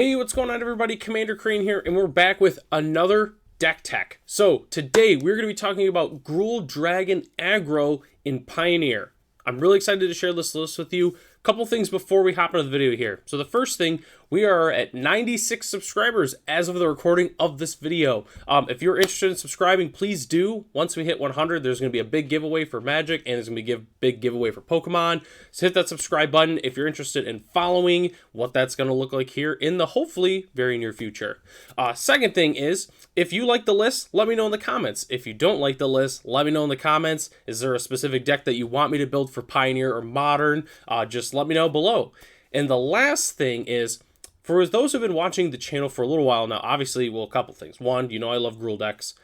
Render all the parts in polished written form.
Hey, what's going on everybody? Commander Crane here, and we're back with another deck tech. So today we're going to be talking about Gruul Dragon Aggro in Pioneer. I'm really excited to share this list with you. A couple things before we hop into the video here. So the first thing, we are at 96 subscribers as of the recording of this video. If you're interested in subscribing, please do. Once we hit 100, there's going to be a big giveaway for Magic, and there's going to be a big giveaway for Pokemon. So hit that subscribe button if you're interested in following what that's going to look like here in the hopefully very near future. Second thing is, if you like the list, let me know in the comments. If you don't like the list, let me know in the comments. Is there a specific deck that you want me to build for Pioneer or Modern? Just let me know below. And the last thing is, for those who've been watching the channel for a little while now, obviously, well, a couple things. One, you know I love Gruul decks.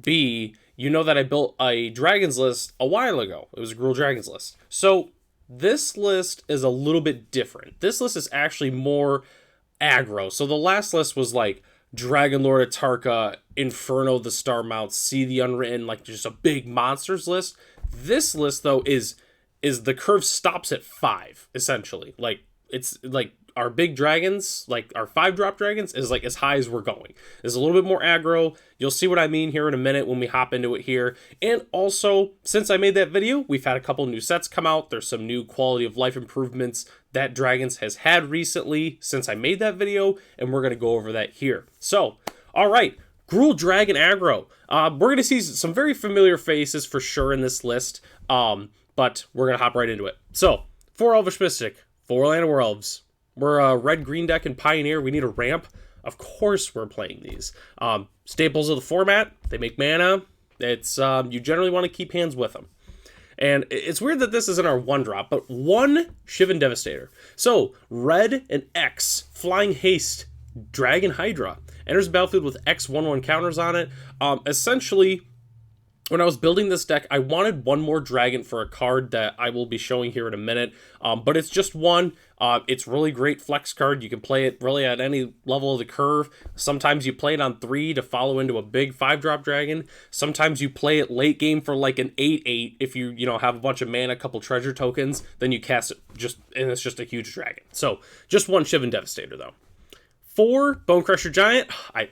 B, you know that I built a Dragons list a while ago. It was a Gruul Dragons list. So this list is a little bit different. This list is actually more aggro. So the last list was like Dragon Lord Atarka, Inferno the Star Mount, Sea the Unwritten, like just a big monsters list. This list, though, is the curve stops at 5, essentially. Like, it's like our big dragons, like our 5-drop dragons, is like as high as we're going. There's a little bit more aggro. You'll see what I mean here in a minute when we hop into it here. And also, since I made that video, we've had a couple new sets come out. There's some new quality of life improvements that Dragons has had recently since I made that video, and we're going to go over that here. So, all right, Gruul Dragon Aggro. We're going to see some very familiar faces for sure in this list, but we're going to hop right into it. So, 4 Elvish Mystic, 4 Land War Elves. We're a red-green deck in Pioneer. We need a ramp. Of course we're playing these. Staples of the format. They make mana. It's you generally want to keep hands with them. And it's weird that this isn't our 1-drop, but 1 Shivan Devastator. So, red and X, Flying Haste, Dragon Hydra. Enters the battlefield with X/1/1 counters on it. Essentially, when I was building this deck, I wanted one more dragon for a card that I will be showing here in a minute. But it's just one. It's really great flex card. You can play it really at any level of the curve. Sometimes you play it on 3 to follow into a big 5-drop dragon. Sometimes you play it late game for like an 8/8. If you have a bunch of mana, a couple treasure tokens, then you cast it and it's just a huge dragon. So just 1 Shivan Devastator though. 4 Bonecrusher Giant. I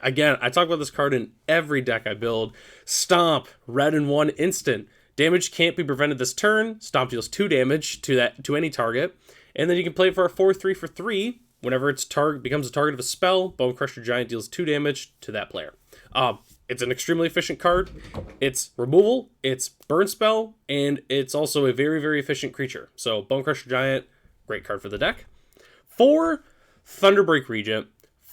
talk about this card in every deck I build. Stomp, red and 1 instant. Damage can't be prevented this turn. Stomp deals 2 damage to any target. And then you can play it for a 4/3 for 3. Whenever its target becomes a target of a spell, Bonecrusher Giant deals 2 damage to that player. It's an extremely efficient card. It's removal, it's burn spell, and it's also a very, very efficient creature. So Bonecrusher Giant, great card for the deck. 4 Thunderbreak Regent.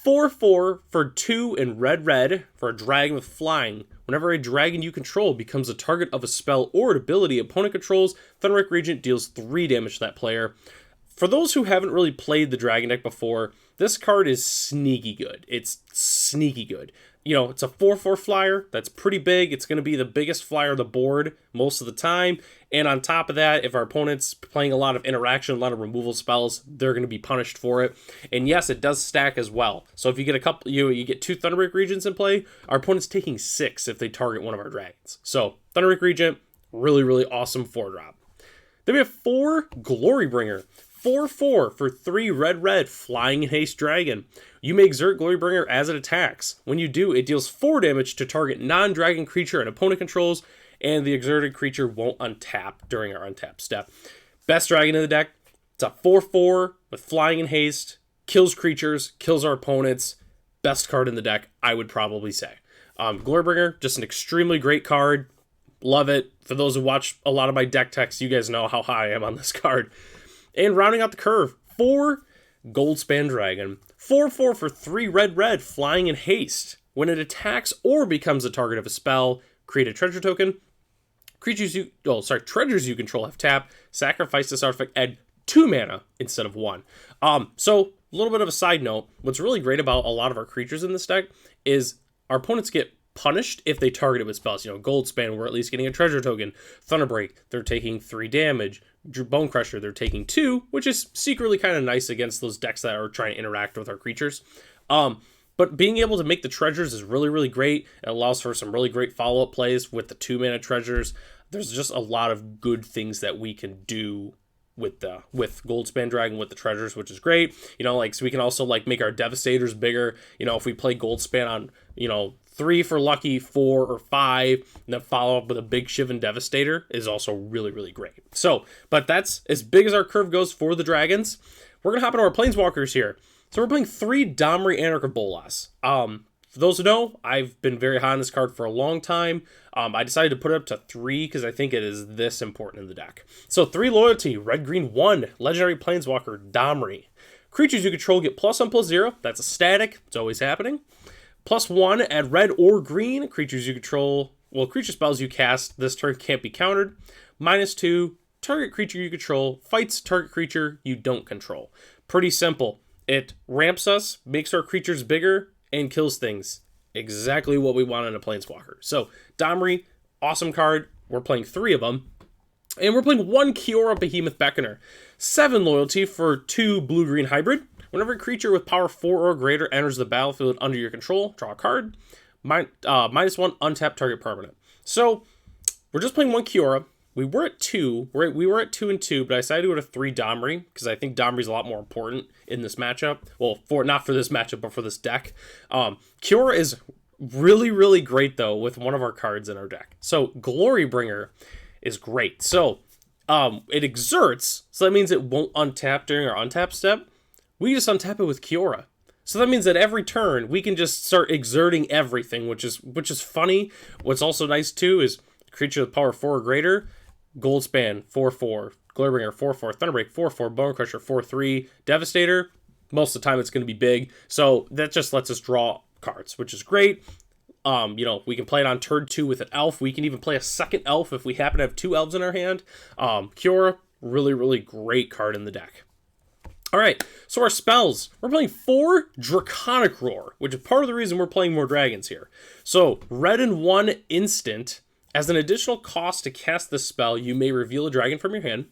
4/4 for 2 in red for a dragon with flying. Whenever a dragon you control becomes a target of a spell or an ability opponent controls, Thunderbreak Regent deals 3 damage to that player. For those who haven't really played the dragon deck before, this card is sneaky good. It's sneaky good. It's a 4/4 flyer. That's pretty big. It's going to be the biggest flyer on the board most of the time. And on top of that, if our opponent's playing a lot of interaction, a lot of removal spells, they're going to be punished for it. And yes, it does stack as well. So if you get a couple, you get 2 Thunderbreak Regents in play, our opponent's taking 6 if they target one of our dragons. So Thunderbreak Regent, really, really awesome 4-drop. Then we have 4 Glorybringer. 4/4 for 3 red, Flying and Haste Dragon. You may exert Glorybringer as it attacks. When you do, it deals 4 damage to target non-dragon creature an opponent controls, and the exerted creature won't untap during our untap step. Best dragon in the deck. It's a 4/4 with Flying and Haste, kills creatures, kills our opponents. Best card in the deck, I would probably say. Glorybringer, just an extremely great card. Love it. For those who watch a lot of my deck techs, you guys know how high I am on this card. And rounding out the curve, 4 Goldspan Dragon. 4/4 for 3 red, Flying and Haste. When it attacks or becomes a target of a spell, create a treasure token. Treasures you control have tap. Sacrifice this artifact, add 2 mana instead of 1. So, a little bit of a side note. What's really great about a lot of our creatures in this deck is our opponents get punished if they target it with spells. Goldspan, we're at least getting a treasure token. Thunderbreak, they're taking 3 damage. Bonecrusher, they're taking 2, which is secretly kind of nice against those decks that are trying to interact with our creatures. But being able to make the treasures is really, really great. It allows for some really great follow-up plays with the 2 mana treasures. There's just a lot of good things that we can do with Goldspan Dragon with the treasures, which is great. You know, like, so we can also like make our Devastators bigger. You know, if we play Goldspan on, you know, 3 for lucky, 4 or 5, and then follow up with a big Shivan Devastator is also really, really great. So, but that's as big as our curve goes for the dragons. We're gonna hop into our Planeswalkers here. So we're playing 3 Domri Anarcha Bolas. For those who know, I've been very high on this card for a long time. I decided to put it up to 3 because I think it is this important in the deck. So 3 loyalty, red, green, 1, legendary Planeswalker, Domri. Creatures you control get +1/+0. That's a static. It's always happening. +1, add red or green. Creatures you control, well, creature spells you cast this turn can't be countered. -2, target creature you control fights target creature you don't control. Pretty simple. It ramps us, makes our creatures bigger, and kills things. Exactly what we want in a Planeswalker. So, Domri, awesome card. We're playing 3 of them. And we're playing 1 Kiora Behemoth Beckoner. 7 loyalty for 2 blue-green hybrid. Whenever a creature with power 4 or greater enters the battlefield under your control, draw a card. -1, untap target permanent. So, we're just playing 1 Kiora. We were at 2. We were at 2 and 2, but I decided to go to 3 Domri because I think Domri's a lot more important in this matchup. Well, not for this matchup, but for this deck. Kiora is really, really great, though, with one of our cards in our deck. So, Glorybringer is great. So, it exerts, so that means it won't untap during our untap step. We just untap it with Kiora. So that means that every turn, we can just start exerting everything, which is funny. What's also nice, too, is creature with power 4 or greater, Goldspan, 4/4, Glorybringer, 4/4, Thunderbreak, 4/4, Bone Crusher, 4/3, Devastator. Most of the time, it's going to be big. So that just lets us draw cards, which is great. You know, we can play it on turn 2 with an elf. We can even play a second elf if we happen to have 2 elves in our hand. Kiora, really, really great card in the deck. All right, so our spells. We're playing 4 Draconic Roar, which is part of the reason we're playing more dragons here. So, red and 1 instant. As an additional cost to cast this spell, you may reveal a dragon from your hand.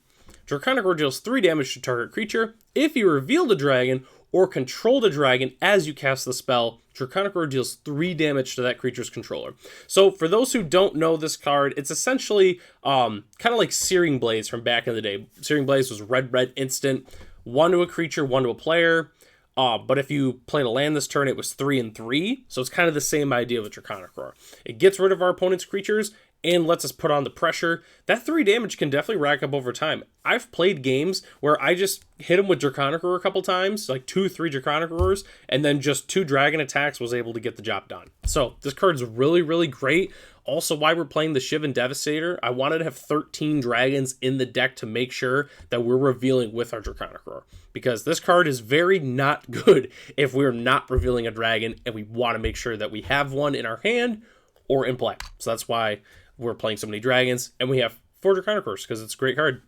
Draconic Roar deals 3 damage to target creature. If you reveal the dragon or control the dragon as you cast the spell, Draconic Roar deals 3 damage to that creature's controller. So for those who don't know this card, it's essentially kind of like Searing Blaze from back in the day. Searing Blaze was red instant, 1 to a creature, 1 to a player. But if you played a land this turn, it was 3 and 3. So it's kind of the same idea with Draconic Roar. It gets rid of our opponent's creatures and lets us put on the pressure. That 3 damage can definitely rack up over time. I've played games where I just hit him with Draconic Roar a couple times, like 2-3 Draconic Roars, and then just 2 dragon attacks was able to get the job done. So this card's really, really great. Also, why we're playing the Shivan Devastator, I wanted to have 13 dragons in the deck to make sure that we're revealing with our Draconic Roar. Because this card is very not good if we're not revealing a dragon, and we want to make sure that we have one in our hand or in play. So that's why we're playing so many dragons, and we have 4 Draconic Roars because it's a great card.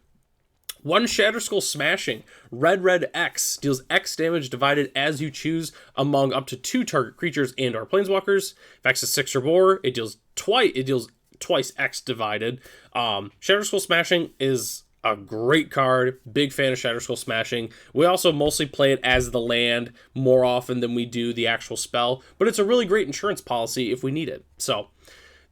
1 Shatterskull Smashing, red X, deals X damage divided as you choose among up to 2 target creatures and or planeswalkers. If X is 6 or more, it deals twice X divided. Shatterskull Smashing is a great card. Big fan of Shatterskull Smashing. We also mostly play it as the land more often than we do the actual spell, but it's a really great insurance policy if we need it. So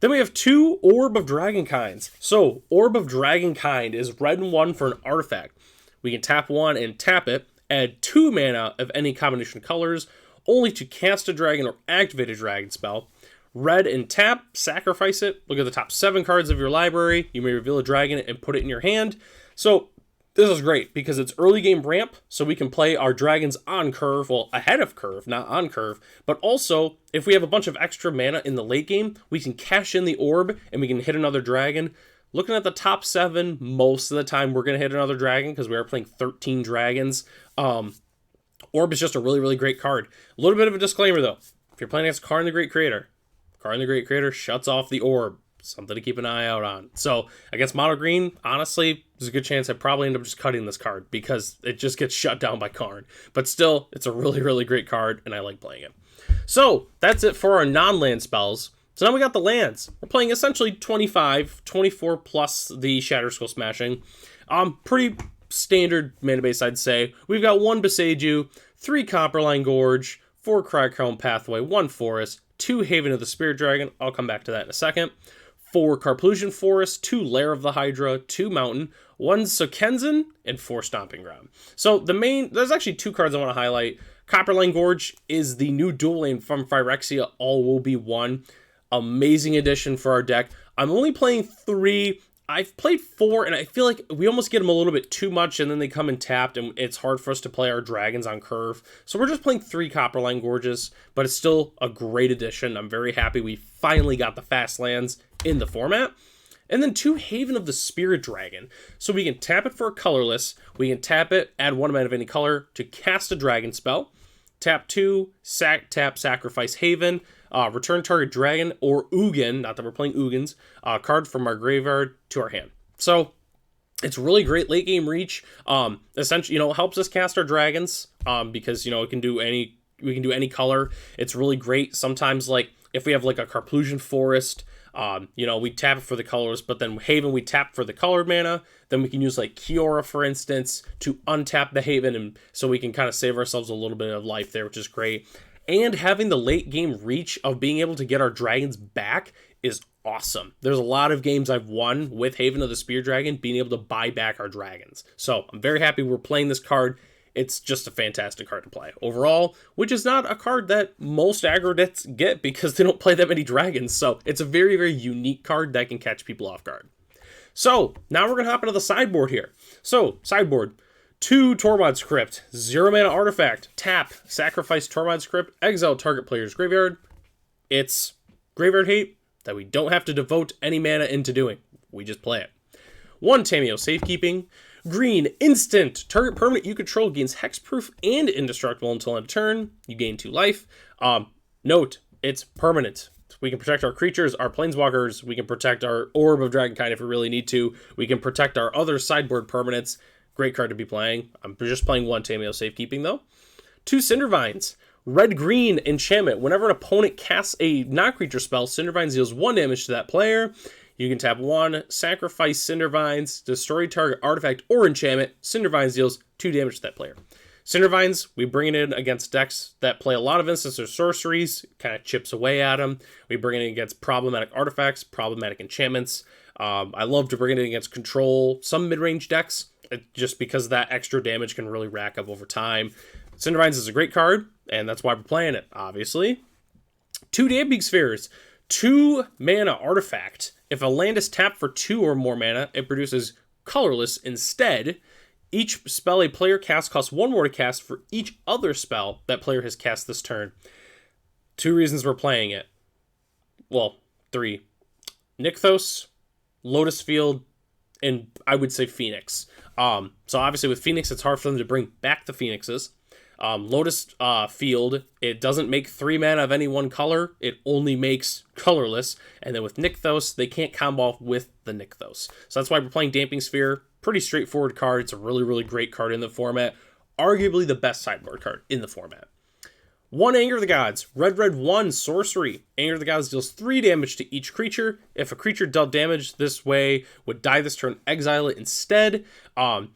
then we have 2 Orb of Dragonkinds. So, Orb of Dragonkind is red and 1 for an artifact. We can tap 1 and tap it, add 2 mana of any combination of colors, only to cast a dragon or activate a dragon spell. Red and tap, sacrifice it, look at the top 7 cards of your library, you may reveal a dragon and put it in your hand. So, this is great because it's early game ramp, so we can play our dragons on curve, well, ahead of curve, not on curve, but also, if we have a bunch of extra mana in the late game, we can cash in the orb and we can hit another dragon. Looking at the top 7, most of the time we're going to hit another dragon because we are playing 13 dragons. Orb is just a really, really great card. A little bit of a disclaimer though, if you're playing against Karn the Great Creator shuts off the orb. Something to keep an eye out on. So against mono green, honestly, there's a good chance I probably end up just cutting this card because it just gets shut down by Karn. But still, it's a really, really great card, and I like playing it. So that's it for our non-land spells. So now we got the lands. We're playing essentially 24 plus the Shatterskull Smashing. Pretty standard mana base, I'd say. We've got 1 Boseiju, 3 Copperline Gorge, 4 Cryochrome Pathway, 1 Forest, 2 Haven of the Spirit Dragon. I'll come back to that in a second. 4 Carplusion Forest, 2 Lair of the Hydra, 2 Mountain, 1 Sokenzen, and 4 Stomping Ground. So there's actually 2 cards I want to highlight. Copperline Gorge is the new dual lane from Phyrexia, all will be 1. Amazing addition for our deck. I'm only playing 3. I've played 4, and I feel like we almost get them a little bit too much, and then they come in tapped, and it's hard for us to play our dragons on curve. So we're just playing 3 Copperline Gorges, but it's still a great addition. I'm very happy we finally got the fast lands in the format. And then 2 Haven of the Spirit Dragon. So we can tap it for a colorless, we can tap it, add 1 mana of any color to cast a dragon spell. Tap 2, tap Sacrifice Haven, return target dragon or Ugin, not that we're playing Ugins, card from our graveyard to our hand. So it's really great late game reach. Essentially, helps us cast our dragons because it can do we can do any color. It's really great. Sometimes like if we have like a Carplusion Forest, we tap it for the colors, but then Haven we tap for the colored mana. Then we can use like Kiora, for instance, to untap the Haven, and so we can kind of save ourselves a little bit of life there, which is great. And having the late game reach of being able to get our dragons back is awesome. There's a lot of games I've won with Haven of the Spear Dragon, being able to buy back our dragons. So I'm very happy we're playing this card. It's just a fantastic card to play overall, which is not a card that most aggro decks get because they don't play that many dragons. So it's a very, very unique card that can catch people off guard. So now we're going to hop into the sideboard here. So sideboard, 2 Tormod's Crypt, 0 mana artifact, tap, sacrifice Tormod's Crypt, exile target player's graveyard. It's graveyard hate that we don't have to devote any mana into doing. We just play it. 1 Tamiyo Safekeeping. Green, instant. Target permanent you control gains hexproof and indestructible until end of turn. You gain 2 life. Note, it's permanent. We can protect our creatures, our planeswalkers. We can protect our Orb of Dragonkind if we really need to. We can protect our other sideboard permanents. Great card to be playing. I'm just playing 1 Tamiyo Safekeeping though. 2 Cindervines. Red-green enchantment. Whenever an opponent casts a non-creature spell, Cindervines deals 1 damage to that player. You can tap 1, sacrifice Cindervines, destroy target artifact or enchantment. Cindervines deals 2 damage to that player. Cindervines, we bring it in against decks that play a lot of instants or sorceries, kind of chips away at them. We bring it in against problematic artifacts, problematic enchantments. I love to bring it in against control, some mid-range decks, just because that extra damage can really rack up over time. Cindervines is a great card, and that's why we're playing it, obviously. 2 Damping Spheres, 2 mana artifact. If a land is tapped for 2 or more mana, it produces colorless instead. Each spell a player casts costs 1 more to cast for each other spell that player has cast this turn. 2 reasons we're playing it. Well, 3. Nykthos, Lotus Field, and I would say Phoenix. So obviously with Phoenix, it's hard for them to bring back the Phoenixes. Lotus Field, it doesn't make 3 mana of any one color. It only makes colorless. And then with Nykthos, they can't combo with the Nykthos. So that's why we're playing Damping Sphere. Pretty straightforward card. It's a really, really great card in the format. Arguably the best sideboard card in the format. 1 Anger of the Gods. Red, 1 sorcery. Anger of the Gods deals 3 damage to each creature. If a creature dealt damage this way, would die this turn, exile it instead. I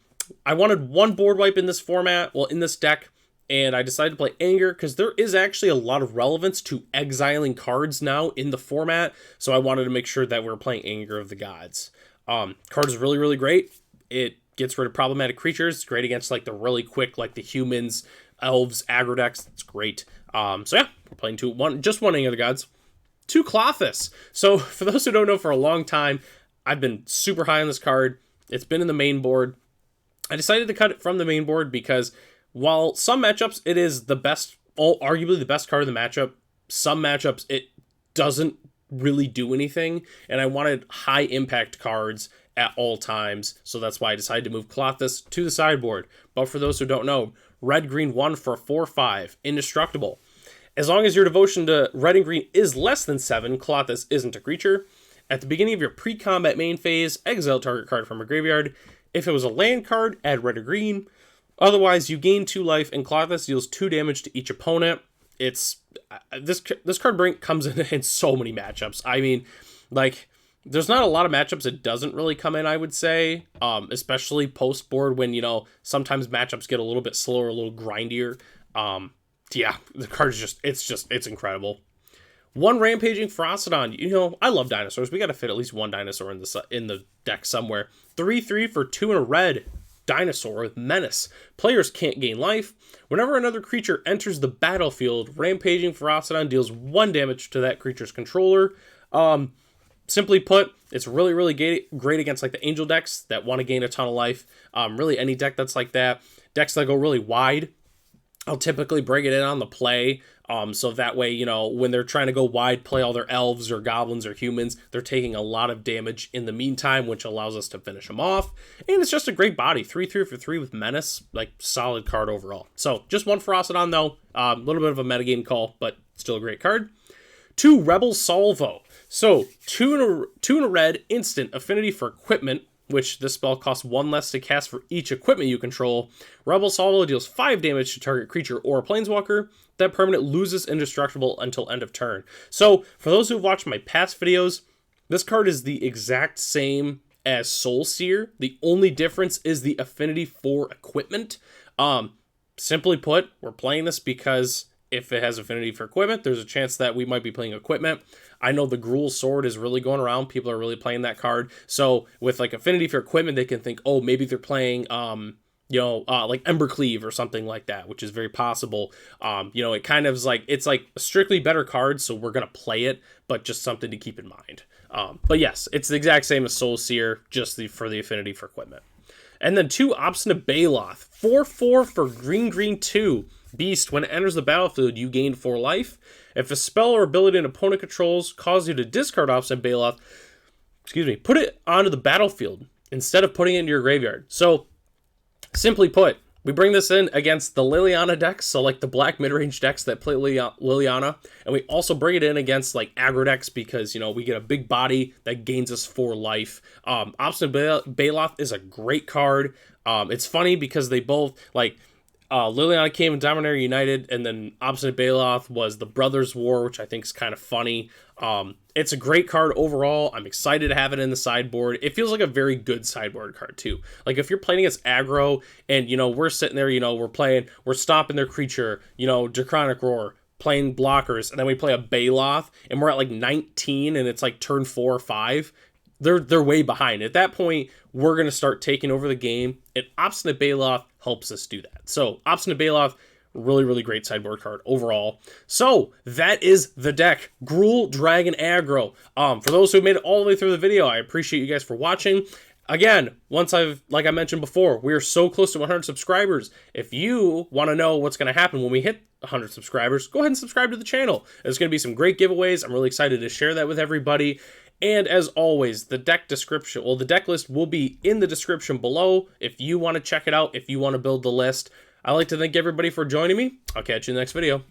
wanted 1 board wipe in this format, well, in this deck, and I decided to play Anger because there is actually a lot of relevance to exiling cards now in the format, so I wanted to make sure that we were playing Anger of the Gods. Card is really, really great. It gets rid of problematic creatures. It's great against like the really quick, like the humans, elves, aggro decks. It's great. So yeah, we're playing just 1 Anger of the Gods. 2 Klothys. So for those who don't know, for a long time, I've been super high on this card. It's been in the main board. I decided to cut it from the main board because while some matchups it is the best, arguably the best card in the matchup, some matchups it doesn't really do anything, and I wanted high impact cards at all times, so that's why I decided to move Klothys to the sideboard. But for those who don't know, red, 1 for 4/5, indestructible. As long as your devotion to red and green is less than 7, Klothys isn't a creature. At the beginning of your pre-combat main phase, exile target card from a graveyard. If it was a land card, add red or green. Otherwise, you gain 2 life, and Klothys deals 2 damage to each opponent. It's this card comes in so many matchups. I mean, like, there's not a lot of matchups it doesn't really come in, I would say, especially post-board when, sometimes matchups get a little bit slower, a little grindier. Yeah, the card is it's incredible. 1 Rampaging Ferocidon. You know, I love dinosaurs. We got to fit at least 1 dinosaur in the deck somewhere. 3/3 for 2 and a red. Dinosaur with Menace. Players can't gain life. Whenever another creature enters the battlefield, Rampaging Ferocidon deals 1 damage to that creature's controller. Simply put, it's really, really great against like the angel decks that want to gain a ton of life. Really any deck that's like that. Decks that go really wide, I'll typically bring it in on the play. So that way, you know, when they're trying to go wide, play all their elves or goblins or humans, they're taking a lot of damage in the meantime, which allows us to finish them off. And it's just a great body. 3/3 for 3 with Menace. Like, solid card overall. So, just 1 Ferocidon, though. A little bit of a metagame call, but still a great card. 2 Rebel Salvo. So, 2 and a red, instant affinity for equipment, which this spell costs 1 less to cast for each equipment you control. Rebel Salvo deals 5 damage to target creature or planeswalker. That permanent loses indestructible until end of turn. So, for those who've watched my past videos, this card is the exact same as Soulseer. The only difference is the affinity for equipment. Simply put, we're playing this because if it has affinity for equipment, there's a chance that we might be playing equipment. I know the Gruul sword is really going around. People are really playing that card. So with like affinity for equipment, they can think, oh, maybe they're playing, like Embercleave or something like that, which is very possible. It kind of is like, it's like a strictly better card, so we're going to play it, but just something to keep in mind. But yes, it's the exact same as Soulseer, just for the affinity for equipment. And then 2 Obstinate Baloth. 4/4 for green 2. Beast, when it enters the battlefield, you gain 4 life. If a spell or ability an opponent controls causes you to discard Obstinate Baloth, put it onto the battlefield instead of putting it into your graveyard. So, simply put, we bring this in against the Liliana decks, so like the black mid-range decks that play Liliana, and we also bring it in against like aggro decks because, you know, we get a big body that gains us 4 life. Obstinate Baloth is a great card. It's funny because they both, like, Liliana came in Dominaria United, and then Obstinate Baloth was the Brothers' War, which I think is kind of funny. It's a great card overall. I'm excited to have it in the sideboard. It feels like a very good sideboard card, too. Like, if you're playing against aggro, and, you know, we're sitting there, you know, we're stopping their creature, you know, Draconic Roar, playing blockers, and then we play a Baloth, and we're at, like, 19, and it's, like, turn 4 or 5. They're way behind. At that point, we're going to start taking over the game, and Obstinate Baloth helps us do that. So, Obstinate Baloth, really, really great sideboard card overall. So, that is the deck. Gruul, Dragon, Aggro. For those who made it all the way through the video, I appreciate you guys for watching. Again, like I mentioned before, we are so close to 100 subscribers. If you want to know what's going to happen when we hit 100 subscribers, go ahead and subscribe to the channel. There's going to be some great giveaways. I'm really excited to share that with everybody. And as always, the deck list will be in the description below if you want to check it out, if you want to build the list. I'd like to thank everybody for joining me. I'll catch you in the next video.